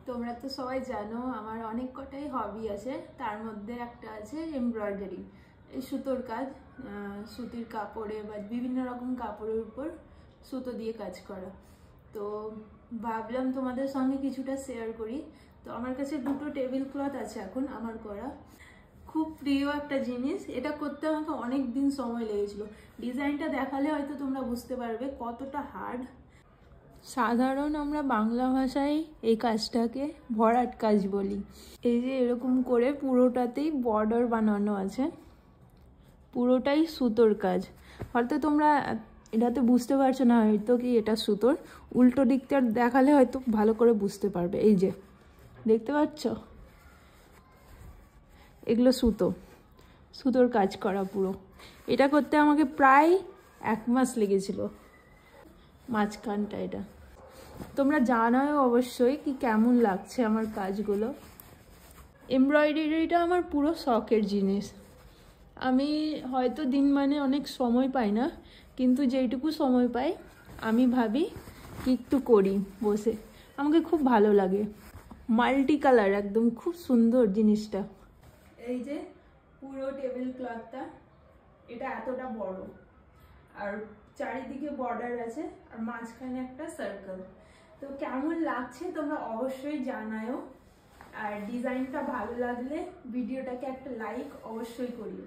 তোমরা তো সবাই জানো আমার অনেক কটাই হবি আছে, তার মধ্যে একটা আছে এমব্রয়ডারি। এই সুতোর কাজ, সুতির কাপড়ে বা বিভিন্ন রকম কাপড়ের উপর সুতো দিয়ে কাজ করা। তো ভাবলাম তোমাদের সঙ্গে কিছুটা শেয়ার করি। তো আমার কাছে দুটো টেবিল ক্লথ আছে এখন আমার করা, খুব প্রিয় একটা জিনিস। এটা করতে আমাকে অনেক দিন সময় লেগেছিল। ডিজাইনটা দেখালে হয়তো তোমরা বুঝতে পারবে কতটা হার্ড। সাধারণ আমরা বাংলা ভাষায় এই কাজটাকে ভরাট কাজ বলি। এই যে এরকম করে পুরোটাতেই বর্ডার বানানো আছে, পুরোটাই সুতোর কাজ। হয়তো তোমরা এটাতে বুঝতে পারছো না হয়তো কি এটা সুতোর, উল্টো দিকটা দেখালে হয়তো ভালো করে বুঝতে পারবে। এই যে দেখতে পাচ্ছ, এগুলো সুতোর কাজ করা পুরো। এটা করতে আমাকে প্রায় 1 মাস লেগেছিল, মাঝখানটা। এটা তোমরা জানাও অবশ্যই কি কেমন লাগছে আমার কাজগুলো। এমব্রয়ডারিটা আমার পুরো শখের জিনিস। আমি হয়তো দিন মানে অনেক সময় পাই না, কিন্তু যেইটুকু সময় পাই আমি ভাবি কি একটু করি বসে। আমাকে খুব ভালো লাগে। মাল্টি কালার, একদম খুব সুন্দর জিনিসটা। এই যে পুরো টেবিল ক্লথটা, এটা এতটা বড়, আর চারিদিকে বর্ডার আছে, আর মাঝখানে একটা সার্কেল। তো কেমন লাগছে তোমরা অবশ্যই জানাও, আর ডিজাইনটা ভালো লাগলে ভিডিওটাকে একটা লাইক অবশ্যই করিও।